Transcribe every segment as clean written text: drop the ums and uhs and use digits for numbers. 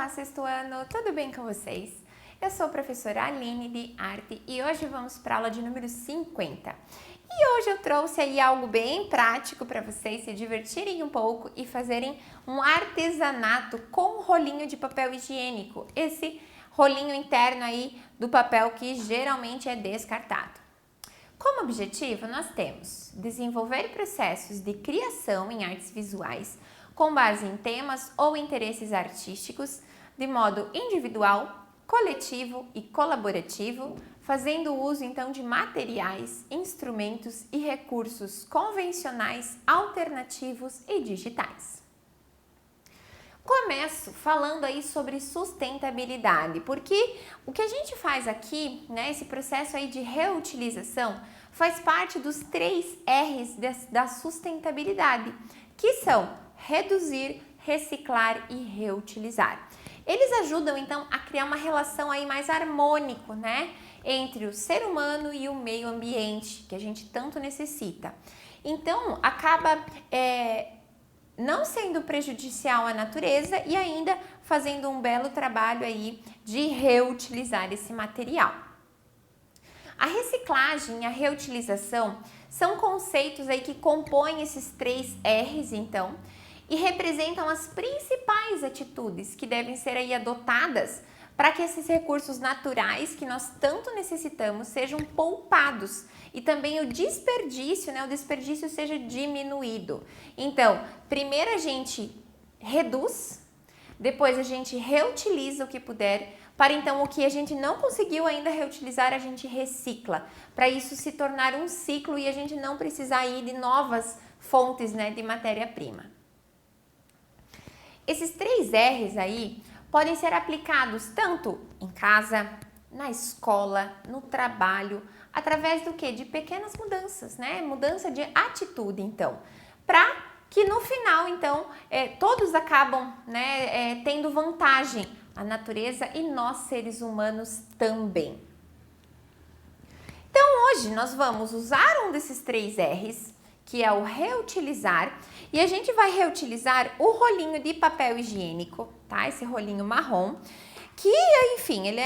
Olá, sexto ano, tudo bem com vocês? Eu sou a professora Aline de Arte e hoje vamos para a aula de número 50. E hoje eu trouxe aí algo bem prático para vocês se divertirem um pouco e fazerem um artesanato com rolinho de papel higiênico. Esse rolinho interno aí do papel que geralmente é descartado. Como objetivo, nós temos desenvolver processos de criação em artes visuais com base em temas ou interesses artísticos, de modo individual, coletivo e colaborativo, fazendo uso então de materiais, instrumentos e recursos convencionais, alternativos e digitais. Começo falando aí sobre sustentabilidade, porque o que a gente faz aqui, né, esse processo aí de reutilização, faz parte dos 3 R's da sustentabilidade, que são reduzir, reciclar e reutilizar. Eles ajudam então a criar uma relação aí mais harmônica, né, entre o ser humano e o meio ambiente, que a gente tanto necessita. Então, acaba não sendo prejudicial à natureza e ainda fazendo um belo trabalho aí de reutilizar esse material. A reciclagem e a reutilização são conceitos aí que compõem esses 3 R's, então, e representam as principais atitudes que devem ser aí adotadas para que esses recursos naturais que nós tanto necessitamos sejam poupados e também o desperdício, né, o desperdício seja diminuído. Então, primeiro a gente reduz, depois a gente reutiliza o que puder, para então o que a gente não conseguiu ainda reutilizar, a gente recicla, para isso se tornar um ciclo e a gente não precisar ir de novas fontes, né, de matéria-prima. Esses 3 R's aí podem ser aplicados tanto em casa, na escola, no trabalho, através do quê? De pequenas mudanças, né? Mudança de atitude, então, para que no final, então, todos acabam, né, tendo vantagem, a natureza e nós, seres humanos, também. Então, hoje nós vamos usar um desses 3 R's, que é o reutilizar, e a gente vai reutilizar o rolinho de papel higiênico, tá? Esse rolinho marrom, que, enfim, ele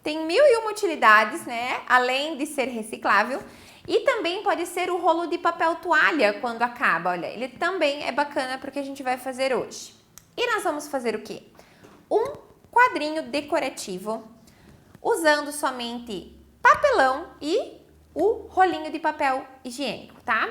tem 1001 utilidades, né? Além de ser reciclável, e também pode ser o rolo de papel toalha quando acaba, olha, ele também é bacana para o que a gente vai fazer hoje. E nós vamos fazer o quê? Um quadrinho decorativo, usando somente papelão e o rolinho de papel higiênico, tá?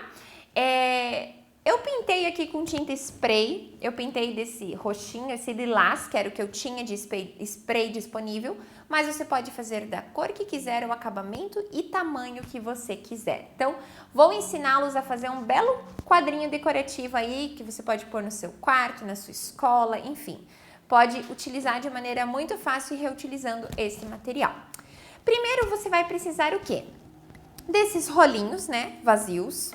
Eu pintei aqui com tinta spray, eu pintei desse roxinho, esse lilás, que era o que eu tinha de spray disponível, mas você pode fazer da cor que quiser, o acabamento e tamanho que você quiser. Então, vou ensiná-los a fazer um belo quadrinho decorativo aí, que você pode pôr no seu quarto, na sua escola, enfim. Pode utilizar de maneira muito fácil e reutilizando esse material. Primeiro, você vai precisar o quê? Desses rolinhos, né, vazios.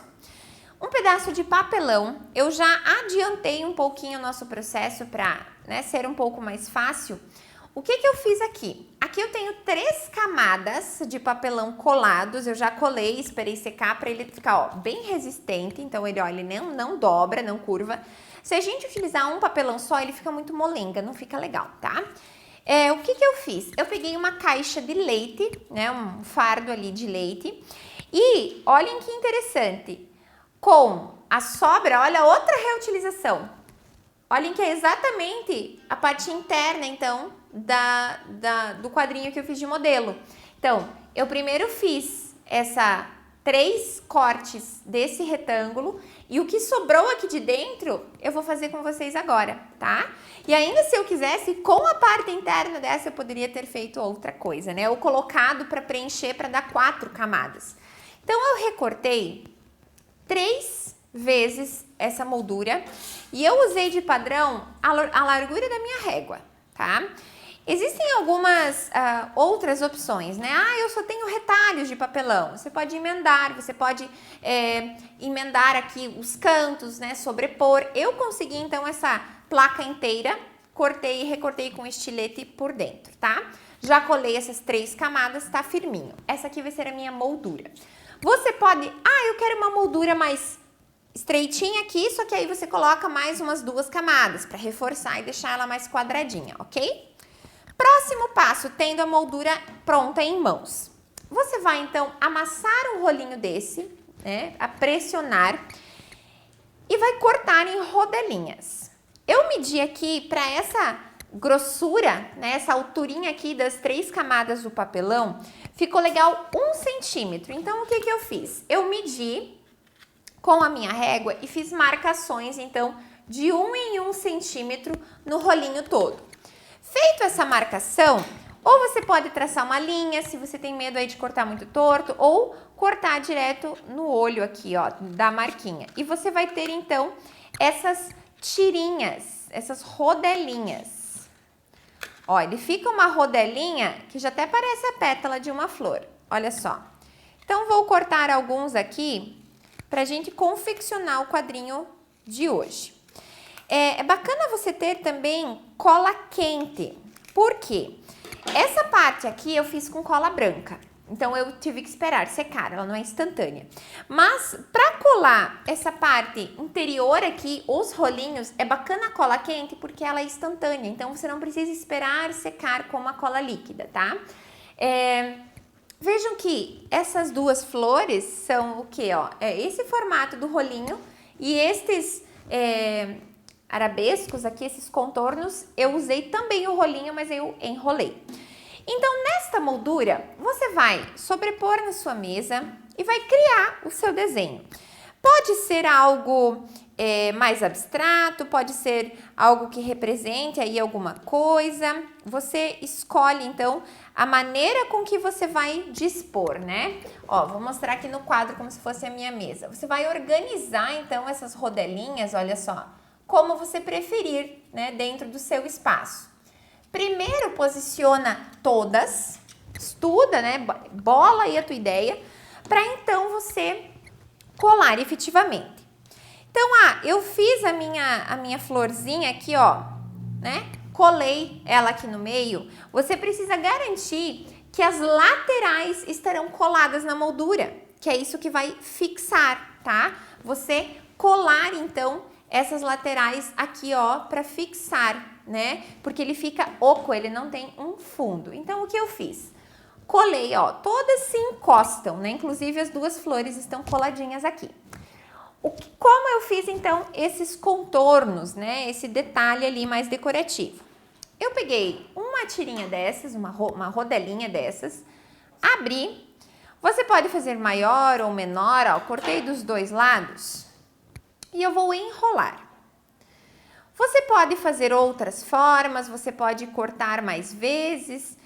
Um pedaço de papelão, eu já adiantei um pouquinho o nosso processo para, né, ser um pouco mais fácil. O que eu fiz aqui? Aqui eu tenho 3 camadas de papelão colados, eu já colei, esperei secar para ele ficar, ó, bem resistente, então ele, ó, ele não dobra, não curva. Se a gente utilizar um papelão só, ele fica muito molenga, não fica legal, tá? O que eu fiz? Eu peguei uma caixa de leite, né, um fardo ali de leite, e olhem que interessante, com a sobra, olha, outra reutilização. Olhem que é exatamente a parte interna, então, do quadrinho que eu fiz de modelo. Então, eu primeiro fiz 3 cortes desse retângulo e o que sobrou aqui de dentro, eu vou fazer com vocês agora, tá? E ainda se eu quisesse, com a parte interna dessa, eu poderia ter feito outra coisa, né? Ou colocado para preencher, para dar 4 camadas. Então, eu recortei 3 vezes essa moldura e eu usei de padrão a largura da minha régua, tá? Existem algumas outras opções, né? Eu só tenho retalhos de papelão. Você pode emendar, você pode emendar aqui os cantos, né? Sobrepor. Eu consegui, então, essa placa inteira, cortei e recortei com estilete por dentro, tá? Já colei essas 3 camadas, tá firminho. Essa aqui vai ser a minha moldura. Você pode, eu quero uma moldura mais estreitinha aqui, só que aí você coloca mais umas 2 camadas para reforçar e deixar ela mais quadradinha, ok? Próximo passo, tendo a moldura pronta em mãos. Você vai então amassar um rolinho desse, né, a pressionar e vai cortar em rodelinhas. Eu medi aqui para essa grossura, né, essa alturinha aqui das 3 camadas do papelão, ficou legal 1 centímetro. Então, o que que eu fiz? Eu medi com a minha régua e fiz marcações, então, de 1 em 1 centímetro no rolinho todo. Feito essa marcação, ou você pode traçar uma linha, se você tem medo aí de cortar muito torto, ou cortar direto no olho aqui, ó, da marquinha. E você vai ter, então, essas tirinhas, essas rodelinhas. Ó, ele fica uma rodelinha que já até parece a pétala de uma flor. Olha só. Então, vou cortar alguns aqui pra gente confeccionar o quadrinho de hoje. É bacana você ter também cola quente. Por quê? Essa parte aqui eu fiz com cola branca. Então, eu tive que esperar secar, ela não é instantânea. Mas, para colar essa parte interior aqui, os rolinhos, é bacana a cola quente porque ela é instantânea. Então, você não precisa esperar secar como a cola líquida, tá? Vejam que essas 2 flores são o quê, ó? É esse formato do rolinho e estes arabescos aqui, esses contornos, eu usei também o rolinho, mas eu enrolei. Então, nesta moldura, você vai sobrepor na sua mesa e vai criar o seu desenho. Pode ser algo mais abstrato, pode ser algo que represente aí alguma coisa. Você escolhe, então, a maneira com que você vai dispor, né? Ó, vou mostrar aqui no quadro como se fosse a minha mesa. Você vai organizar, então, essas rodelinhas, olha só, como você preferir, né, dentro do seu espaço. Primeiro, posiciona todas, estuda, né, bola aí a tua ideia, para então você colar efetivamente. Então, eu fiz a minha florzinha aqui, ó, né, colei ela aqui no meio. Você precisa garantir que as laterais estarão coladas na moldura, que é isso que vai fixar, tá? Você colar, então, essas laterais aqui, ó, para fixar, né? Porque ele fica oco, ele não tem um fundo. Então, o que eu fiz? Colei, ó, todas se encostam, né? Inclusive, as 2 flores estão coladinhas aqui. Como eu fiz, então, esses contornos, né? Esse detalhe ali mais decorativo. Eu peguei uma tirinha dessas, uma rodelinha dessas, abri. Você pode fazer maior ou menor, ó, cortei dos 2 lados. E eu vou enrolar. Você pode fazer outras formas, você pode cortar mais vezes.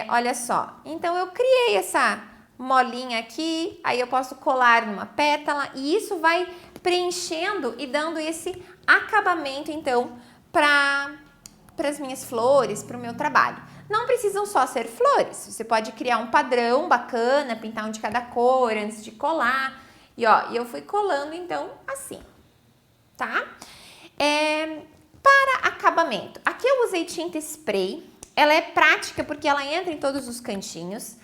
Olha só, então eu criei essa molinha aqui, aí eu posso colar numa pétala e isso vai preenchendo e dando esse acabamento, então, para as minhas flores, para o meu trabalho. Não precisam só ser flores, você pode criar um padrão bacana, pintar um de cada cor antes de colar. E ó, eu fui colando então assim, tá? Para acabamento, aqui eu usei tinta spray, ela é prática porque ela entra em todos os cantinhos.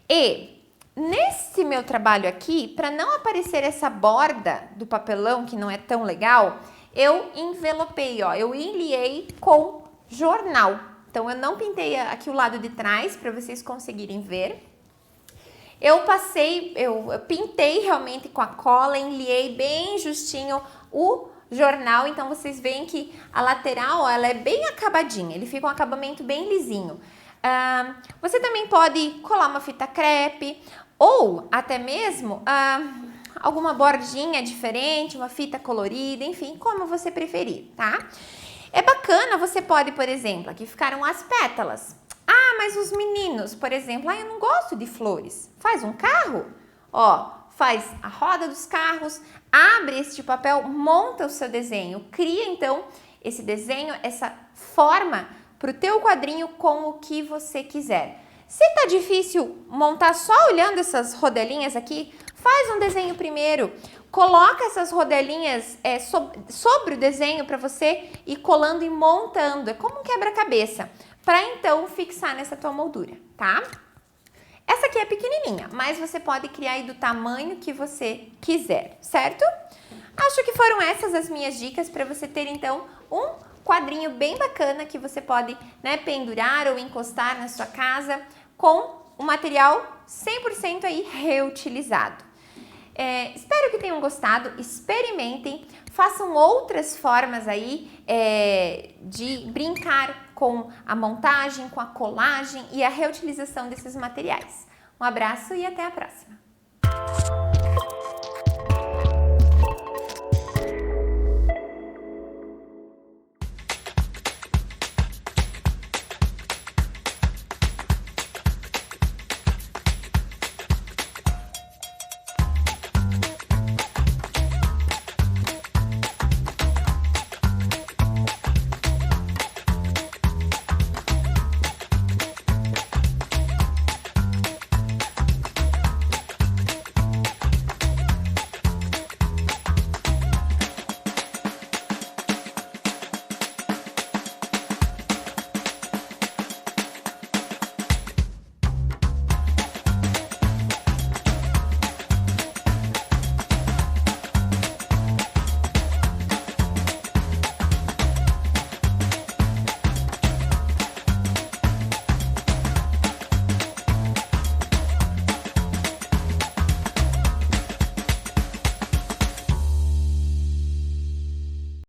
E nesse meu trabalho aqui, para não aparecer essa borda do papelão que não é tão legal, eu envelopei, ó, eu enliei com jornal. Então eu não pintei aqui o lado de trás para vocês conseguirem ver. Eu pintei realmente com a cola, enliei bem justinho o jornal, então vocês veem que a lateral, ó, ela é bem acabadinha, ele fica um acabamento bem lisinho. Você também pode colar uma fita crepe ou até mesmo alguma bordinha diferente, uma fita colorida, enfim, como você preferir, tá? É bacana, você pode, por exemplo, aqui ficaram as pétalas. Mas os meninos, por exemplo, eu não gosto de flores. Faz um carro, ó, faz a roda dos carros, abre este papel, monta o seu desenho, cria então esse desenho, essa forma para o teu quadrinho com o que você quiser. Se tá difícil montar só olhando essas rodelinhas aqui, faz um desenho primeiro, coloca essas rodelinhas sobre o desenho para você ir colando e montando, é como um quebra-cabeça, para então fixar nessa tua moldura, tá? Essa aqui é pequenininha, mas você pode criar aí do tamanho que você quiser, certo? Acho que foram essas as minhas dicas para você ter então um quadrinho bem bacana que você pode, né, pendurar ou encostar na sua casa com um material 100% aí reutilizado. Espero que tenham gostado, experimentem, façam outras formas aí de brincar com a montagem, com a colagem e a reutilização desses materiais. Um abraço e até a próxima!